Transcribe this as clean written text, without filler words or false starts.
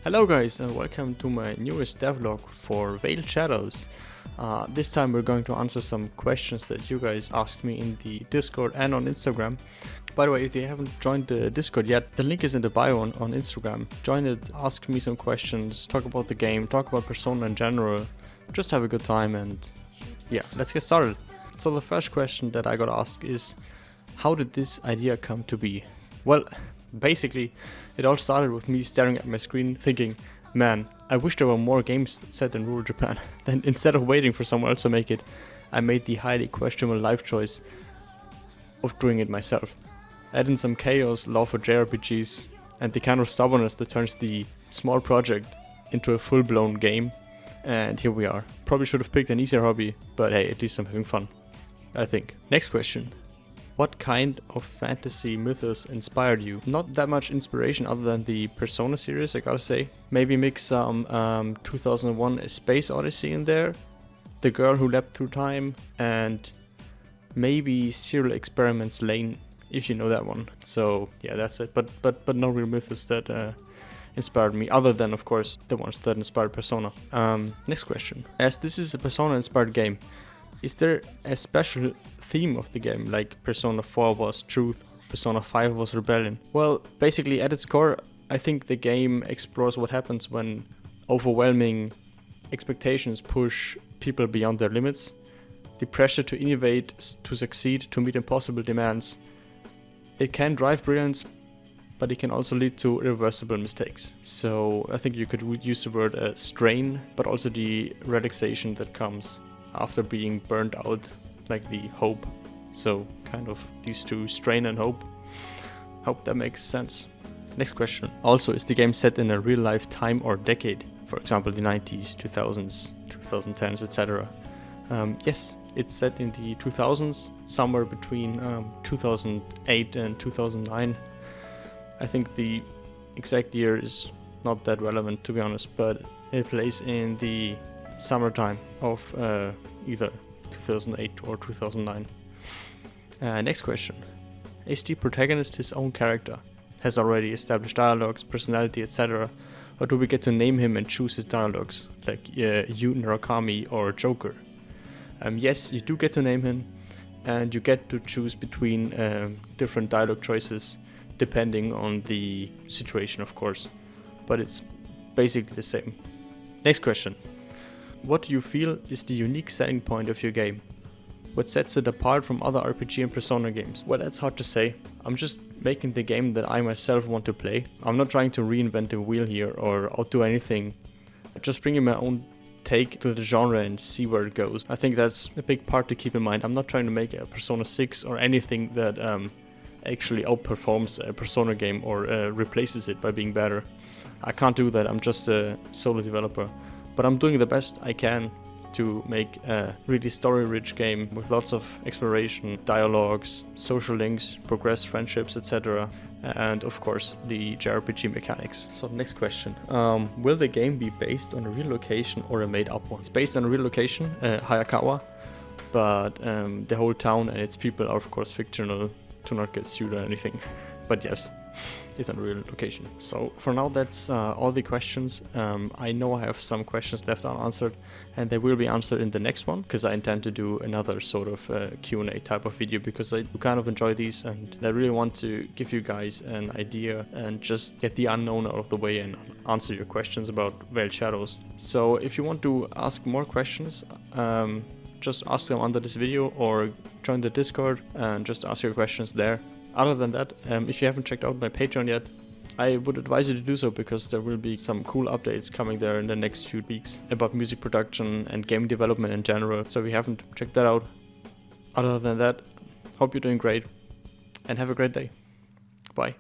Hello guys and welcome to my newest devlog for Veiled Shadows. This time we're going to answer some questions that you guys asked me in the Discord and on Instagram. By the way, if you haven't joined the Discord yet, the link is in the bio on Instagram. Join it, ask me some questions, talk about the game, talk about Persona in general, just have a good time and yeah, let's get started. So the first question that I got asked is, how did this idea come to be? Well, basically, it all started with me staring at my screen thinking, man, I wish there were more games set in rural Japan. Then instead of waiting for someone else to make it, I made the highly questionable life choice of doing it myself. Add in some chaos, love for JRPGs, and the kind of stubbornness that turns the small project into a full-blown game. And here we are. Probably should have picked an easier hobby, but hey, at least I'm having fun, I think. Next question. What kind of fantasy mythos inspired you? Not that much inspiration other than the Persona series, I gotta say. Maybe mix some 2001 A Space Odyssey in there, The Girl Who Leapt Through Time, and maybe Serial Experiments Lane, if you know that one. So yeah, that's it. But no real mythos that inspired me, other than of course the ones that inspired Persona. Next question. As this is a Persona inspired game, is there a special theme of the game, like Persona 4 was Truth, Persona 5 was Rebellion? Well, basically at its core, I think the game explores what happens when overwhelming expectations push people beyond their limits. The pressure to innovate, to succeed, to meet impossible demands. It can drive brilliance, but it can also lead to irreversible mistakes. So I think you could use the word strain, but also the relaxation that comes after being burned out, like the hope. So kind of these two, strain and hope. Hope that makes sense. Next question. Also, is the game set in a real life time or decade? For example, the 90s, 2000s, 2010s, etc. Yes, it's set in the 2000s, somewhere between 2008 and 2009. I think the exact year is not that relevant, to be honest, but it plays in the summertime of either 2008 or 2009. Next question. Is the protagonist his own character? Has already established dialogues, personality, etc. Or do we get to name him and choose his dialogues, like Yu Murakami or Joker? Yes, you do get to name him, and you get to choose between different dialogue choices depending on the situation, of course. But it's basically the same. Next question. What do you feel is the unique selling point of your game? What sets it apart from other RPG and Persona games? Well, that's hard to say. I'm just making the game that I myself want to play. I'm not trying to reinvent the wheel here or outdo anything. I'm just bringing my own take to the genre and see where it goes. I think that's a big part to keep in mind. I'm not trying to make a Persona 6 or anything that actually outperforms a Persona game or replaces it by being better. I can't do that. I'm just a solo developer. But I'm doing the best I can to make a really story-rich game with lots of exploration, dialogues, social links, progressed friendships, etc. And of course, the JRPG mechanics. So next question. Will the game be based on a real location or a made-up one? It's based on a real location, Hayakawa, but the whole town and its people are of course fictional to not get sued or anything. But yes, it's on a real location. So for now, that's all the questions. I know I have some questions left unanswered, and they will be answered in the next one, because I intend to do another sort of Q&A type of video, because I kind of enjoy these, and I really want to give you guys an idea and just get the unknown out of the way and answer your questions about Veiled Shadows. So if you want to ask more questions, just ask them under this video or join the Discord and just ask your questions there. Other than that, if you haven't checked out my Patreon yet, I would advise you to do so, because there will be some cool updates coming there in the next few weeks about music production and game development in general. So if you haven't checked that out, other than that, hope you're doing great and have a great day. Bye.